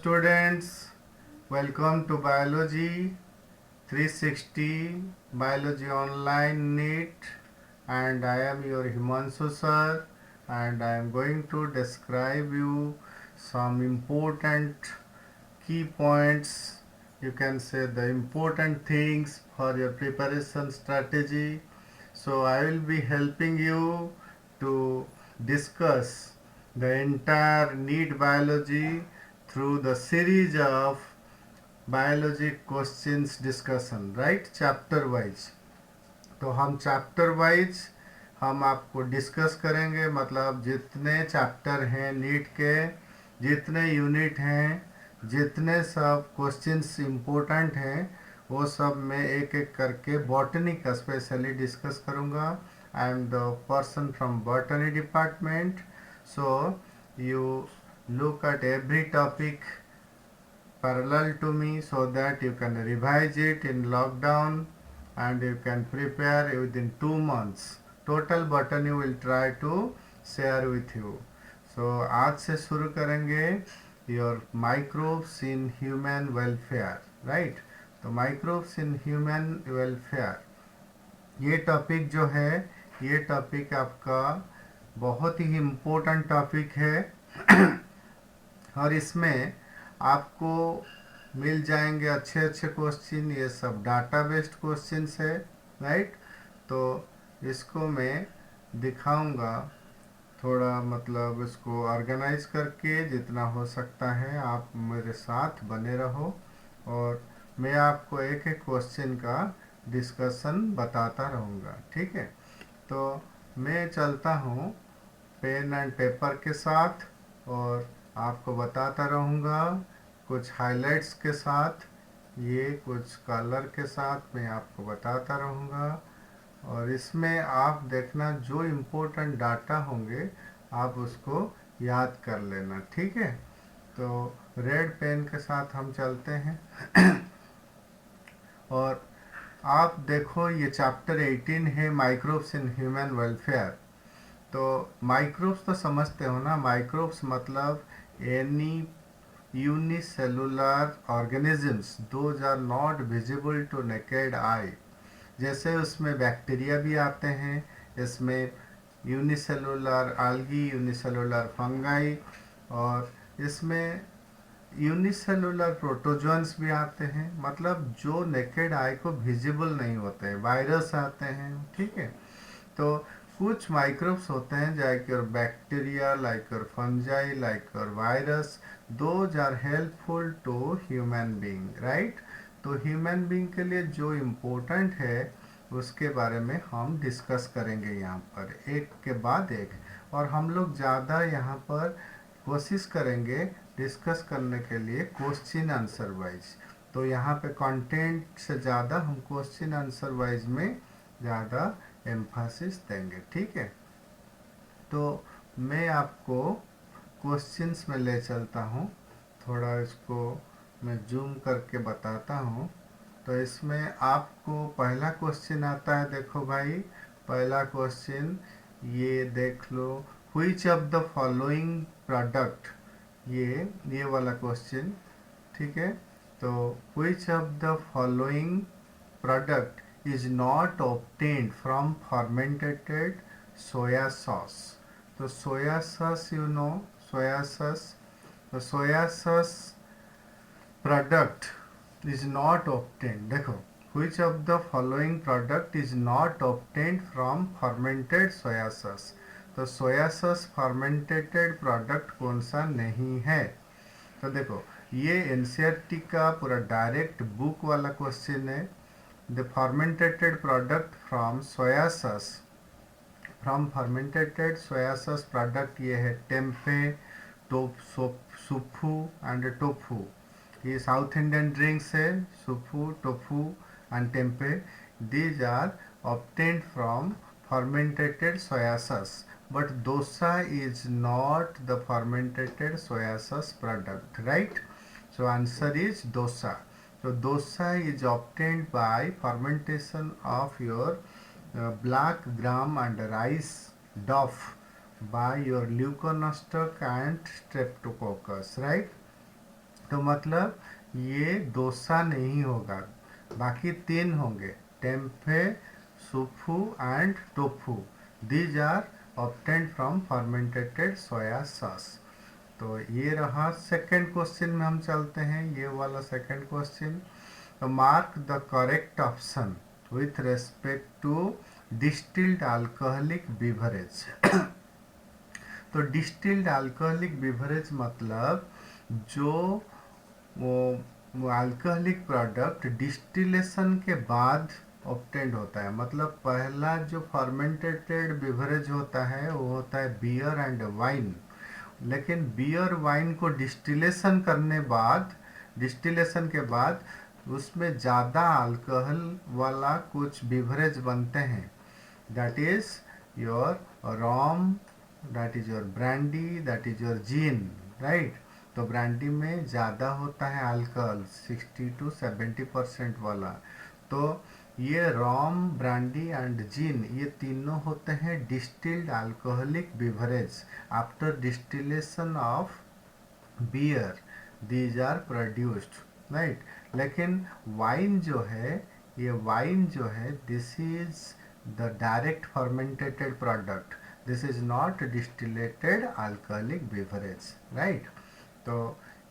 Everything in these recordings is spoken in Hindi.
Students, welcome to Biology 360 Biology Online NEET, and I am your Himanshu sir, and I am going to describe you some important key points. You can say the important things for your preparation strategy. So I will be helping you to discuss the entire NEET biology through the series of biology questions discussion, right, chapter wise. तो हम चैप्टर वाइज हम आपको डिस्कस करेंगे, मतलब जितने चैप्टर हैं नीट के, जितने यूनिट हैं, जितने सब क्वेश्चंस इम्पोर्टेंट हैं, वो सब मैं एक एक करके बॉटनी का स्पेशली डिस्कस करूँगा. I am the person from botany department. So you look at every topic parallel to me so that you can revise it in lockdown and you can prepare within 2 months. Total button you will try to share with you. So आज से शुरू करेंगे your microbes in human welfare, right? तो microbes in human welfare ये टॉपिक जो है, ये टॉपिक आपका बहुत ही इम्पोर्टेंट टॉपिक है और इसमें आपको मिल जाएंगे अच्छे अच्छे क्वेश्चन. ये सब डाटा बेस्ड क्वेश्चंस है, राइट. तो इसको मैं दिखाऊंगा थोड़ा, मतलब इसको ऑर्गेनाइज करके जितना हो सकता है. आप मेरे साथ बने रहो और मैं आपको एक एक क्वेश्चन का डिस्कशन बताता रहूँगा, ठीक है. तो मैं चलता हूँ पेन एंड पेपर के साथ और आपको बताता रहूँगा कुछ हाइलाइट्स के साथ, ये कुछ कलर के साथ मैं आपको बताता रहूँगा. और इसमें आप देखना जो इम्पोर्टेंट डाटा होंगे आप उसको याद कर लेना, ठीक है. तो रेड पेन के साथ हम चलते हैं और आप देखो ये चैप्टर 18 है माइक्रोब्स इन ह्यूमन वेलफेयर. तो माइक्रोब्स तो समझते हो ना, माइक्रोब्स मतलब any unicellular organisms those are not visible to naked eye. जैसे उसमें बैक्टीरिया भी आते हैं, इसमें यूनिसेलुलर आल्गी, यूनिसेलुलर फंगाई, और इसमें यूनिसेलुलर प्रोटोजोन्स भी आते हैं, मतलब जो नेकेड आई को विजिबल नहीं होते हैं. वायरस आते हैं, ठीक है. तो कुछ माइक्रोब्स होते हैं like your bacteria, like your fungi, like your virus, those are helpful to human being, right. तो ह्यूमन बीइंग के लिए जो इम्पोर्टेंट है उसके बारे में हम डिस्कस करेंगे यहाँ पर एक के बाद एक. और हम लोग ज़्यादा यहाँ पर कोशिश करेंगे डिस्कस करने के लिए क्वेश्चन आंसर वाइज. तो यहाँ पे कंटेंट से ज़्यादा हम क्वेश्चन आंसर वाइज में ज़्यादा एम्फासिस देंगे, ठीक है. तो मैं आपको क्वेश्चंस में ले चलता हूँ, थोड़ा इसको मैं जूम करके बताता हूँ. तो इसमें आपको पहला क्वेश्चन आता है, देखो भाई पहला क्वेश्चन ये देख लो. Which of the following product, ये वाला क्वेश्चन, ठीक है. तो which of the following product is not obtained from fermented soya sauce. तो soya sauce, you know, soya sauce. The soya sauce product is not obtained. देखो, which of the following product is not obtained from fermented soya sauce. तो soya sauce fermented product कौन सा नहीं है. तो देखो ये एनसीईआरटी का पूरा डायरेक्ट बुक वाला क्वेश्चन है. The fermented product from soya sauce, from fermented soya sauce product ये है टेम्पे, सुफू एंड टोफू. ये साउथ इंडियन ड्रिंक्स है, sufu, tofu and tempeh. These are obtained from fermented soya sauce, but dosa is not the fermented soya sauce product, right. So answer is dosa. So dosa is obtained by fermentation of your black gram and rice dough by your leuconostoc and streptococcus, right. तो मतलब ये डोसा नहीं होगा, बाकी 3 होंगे, tempeh, sufu and tofu. These are obtained from fermentated soya sauce. तो ये रहा सेकंड क्वेश्चन में हम चलते हैं, ये वाला सेकंड क्वेश्चन। तो mark the correct option with respect to distilled alcoholic beverage. तो डिस्टिल्ड अल्कोहलिक बिवरेज मतलब जो वो अल्कोहलिक प्रोडक्ट डिस्टिलेशन के बाद ऑब्टेंड होता है। मतलब पहला जो फर्मेंटेटेड बिवरेज होता है वो होता है बियर एंड वाइन, लेकिन बियर वाइन को डिस्टिलेशन के बाद उसमें ज़्यादा अल्कोहल वाला कुछ बिवरेज बनते हैं। That is your ROM, that is your brandy, that is your gene, right. तो ब्रांडी में ज़्यादा होता है अल्कोहल 60 to 70% वाला। तो ये रॉम, ब्रांडी एंड जीन ये तीनों होते हैं distilled alcoholic beverage after distillation of beer, these are produced, right. लेकिन वाइन जो है, ये वाइन जो है this is the direct fermentated product, this is not distillated alcoholic beverage, right. तो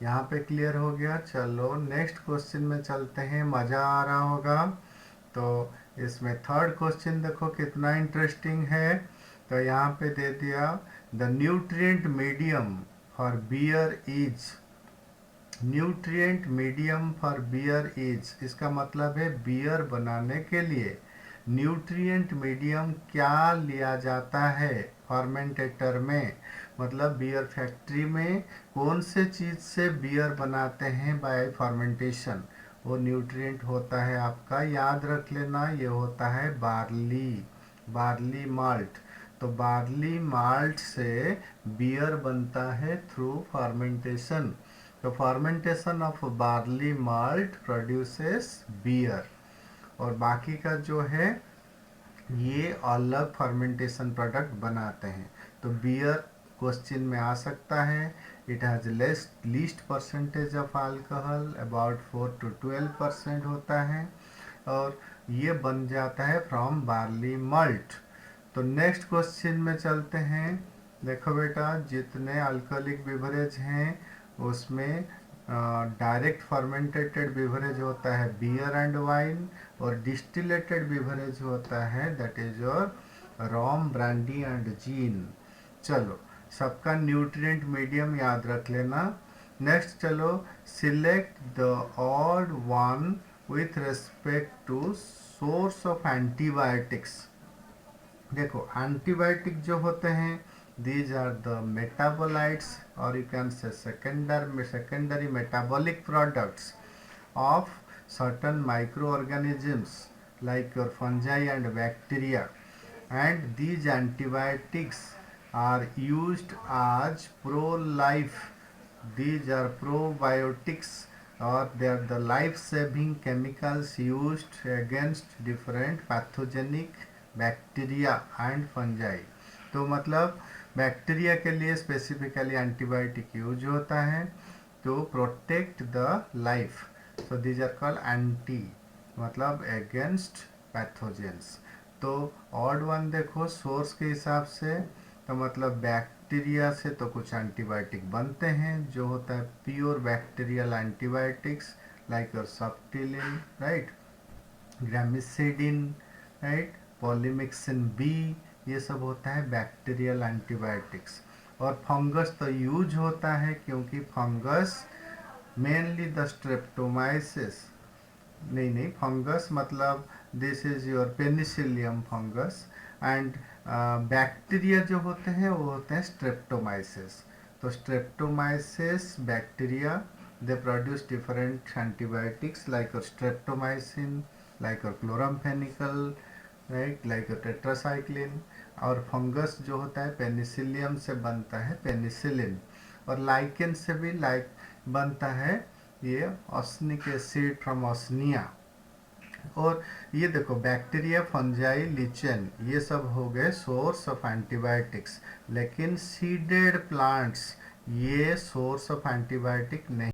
यहाँ पे क्लियर हो गया। चलो नेक्स्ट क्वेश्चन में चलते हैं, मज़ा आ रहा होगा। तो इसमें थर्ड क्वेश्चन देखो कितना इंटरेस्टिंग है। तो यहाँ पे दे दिया the nutrient medium for beer is, nutrient medium for beer is, इसका मतलब है बियर बनाने के लिए न्यूट्रिएंट मीडियम क्या लिया जाता है फर्मेंटेटर में। मतलब बियर फैक्ट्री में कौन से चीज़ से बियर बनाते हैं बाय फर्मेंटेशन, वो न्यूट्रिएंट होता है आपका, याद रख लेना, ये होता है बार्ली, बार्ली माल्ट। तो बार्ली माल्ट से बियर बनता है थ्रू फर्मेंटेशन। तो fermentation of barley malt produces beer. और बाकी का जो है ये अलग फर्मेंटेशन प्रोडक्ट बनाते हैं। तो बियर क्वेश्चन में आ सकता है, it has least percentage of alcohol, about 4 to 12% होता है, और ये बन जाता है फ्रॉम बार्ली मल्ट। तो नेक्स्ट क्वेश्चन में चलते हैं। देखो बेटा, जितने अल्कोहलिक बिवरेज हैं उसमें डायरेक्ट फर्मेंटेटेड बिवरेज होता है बियर एंड वाइन, और डिस्टिलेटेड बिवरेज होता है that is your rum, brandy and gin. चलो सबका न्यूट्रिएंट मीडियम याद रख लेना। नेक्स्ट चलो, select the odd one with respect to source of antibiotics. देखो एंटीबायोटिक जो होते हैं these are the metabolites, or you can say secondary metabolic products of certain microorganisms like your fungi and bacteria, and these antibiotics are used as pro-life, these are probiotics, or they are the life-saving chemicals used against different pathogenic bacteria and fungi। तो मतलब बैक्टीरिया के लिए स्पेसिफिकली एंटीबायोटिक यूज होता है to protect the life. So these are called anti, मतलब अगेंस्ट पैथोजेंस। तो ऑड वन देखो सोर्स के हिसाब से, तो मतलब बैक्टीरिया से तो कुछ एंटीबायोटिक बनते हैं जो होता है pure bacterial antibiotics like your subtilin, right, gramicidin, right, polymyxin B, ये सब होता है बैक्टीरियल एंटीबायोटिक्स। और फंगस तो यूज होता है क्योंकि फंगस मेनली द स्ट्रेप्टोमाइसिस, नहीं फंगस मतलब this is your penicillium fungus, and bacteria जो होते हैं वो होते हैं स्ट्रेप्टोमाइसिस। तो streptomyces bacteria they produce different antibiotics like streptomycin, like chloramphenicol, right, like tetracycline. और फंगस जो होता है पेनिसिलियम से बनता है पेनिसिलिन, और लाइकेन से भी बनता है ये ऑस्निक एसिड फ्रॉम ऑस्निया। और ये देखो बैक्टीरिया, फंजाई, लिचेन, ये सब हो गए सोर्स ऑफ एंटीबायोटिक्स, लेकिन सीडेड प्लांट्स ये सोर्स ऑफ एंटीबायोटिक नहीं